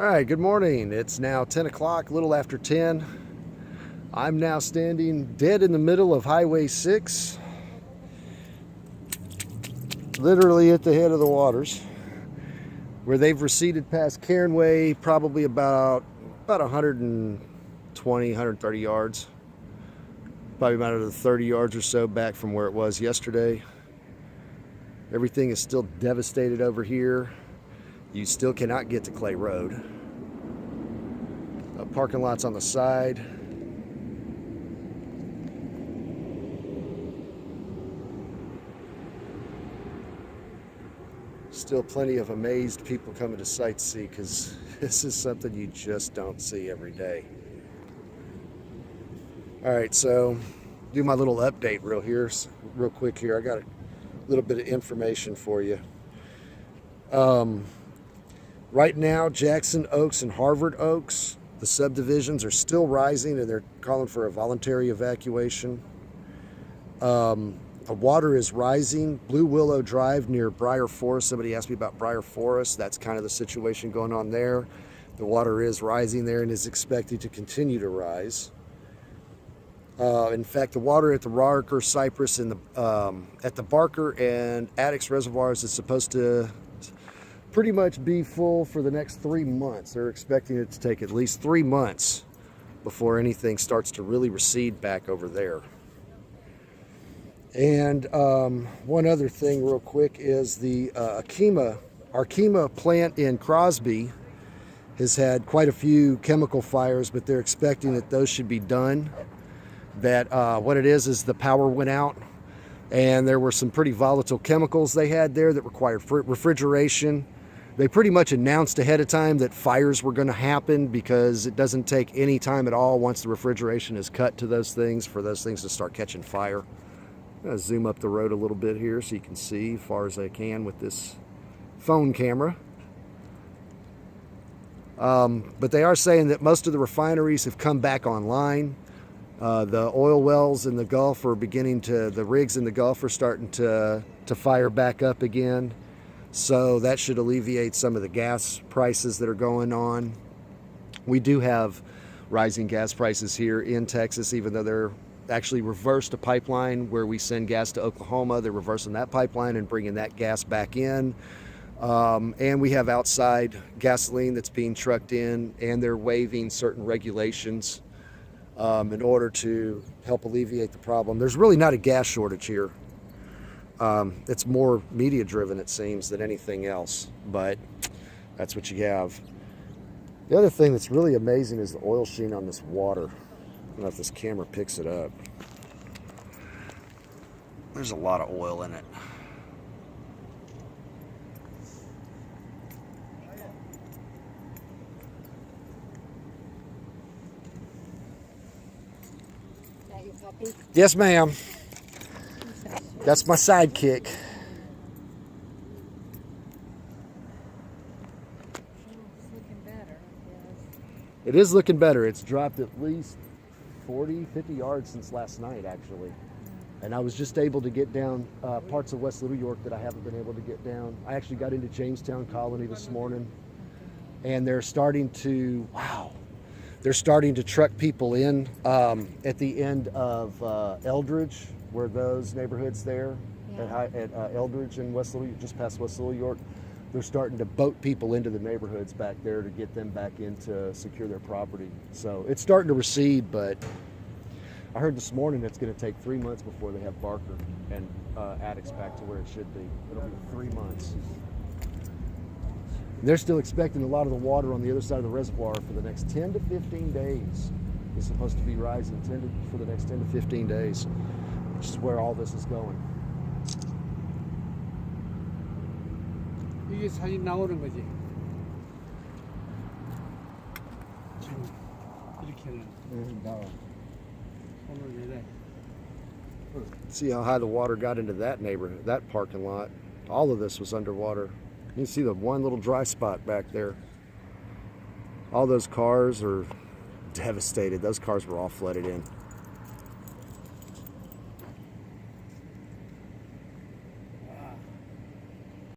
All right, good morning. It's now 10 o'clock, a little after 10. I'm now standing dead in the middle of Hwy6, literally at the head of the waters, where they've receded past Cairnway, probably about 120, 130 yards. Probably about another 30 yards or so back from where it was yesterday. Everything is still devastated over here. You still cannot get to Clay Road. Parking lots on the side. Still plenty of amazed people coming to sightsee because this is something you just don't see every day. All right, so do my little update real quick here. I got a little bit of information for you. Right now, Jackson Oaks and Harvard Oaks, the subdivisions are still rising and they're calling for a voluntary evacuation. The water is rising. Blue Willow Drive near Briar Forest. Somebody asked me about Briar Forest. That's kind of the situation going on there. The water is rising there and is expected to continue to rise. In fact, the water at the Barker, Cypress, and at the Barker and Addicks reservoirs is supposed to pretty much be full for the next 3 months. They're expecting it to take at least 3 months before anything starts to really recede back over there. And one other thing real quick is the Arkema plant in Crosby has had quite a few chemical fires, but they're expecting that those should be done. That what it is the power went out and there were some pretty volatile chemicals they had there that required refrigeration. They pretty much announced ahead of time that fires were going to happen because it doesn't take any time at all once the refrigeration is cut to those things for those things to start catching fire. I'm going to zoom up the road a little bit here so you can see as far as I can with this phone camera. But they are saying that most of the refineries have come back online. The oil wells in the Gulf are the rigs in the Gulf are starting to fire back up again. So that should alleviate some of the gas prices that are going on. We do have rising gas prices here in Texas, even though they're actually reversed a pipeline where we send gas to Oklahoma. They're reversing that pipeline and bringing that gas back in. And we have outside gasoline that's being trucked in, and they're waiving certain regulations in order to help alleviate the problem. There's really not a gas shortage here. It's more media driven, it seems, than anything else, but that's what you have. The other thing that's really amazing is the oil sheen on this water. I don't know if this camera picks it up. There's a lot of oil in it. Yes, ma'am. That's my sidekick. It is looking better. It's dropped at least 40, 50 yards since last night, actually. And I was just able to get down parts of West Little York that I haven't been able to get down. I actually got into Jamestown Colony this morning, and they're starting to truck people in at the end of Eldridge, where those neighborhoods there at Eldridge and West Little, just past West Little York, they're starting to boat people into the neighborhoods back there to get them back in to secure their property. So it's starting to recede, but I heard this morning it's going to take 3 months before they have Barker and Addicks back to where it should be. It'll be 3 months. They're still expecting a lot of the water on the other side of the reservoir for the next 10 to 15 days. It's supposed to be rising for the next 10 to 15 days, which is where all this is going. 이게 사진 나오는 거지. 이렇게는. 손을 내려. See how high the water got into that neighborhood, that parking lot. All of this was underwater. You can see the one little dry spot back there. All those cars are devastated. Those cars were all flooded in.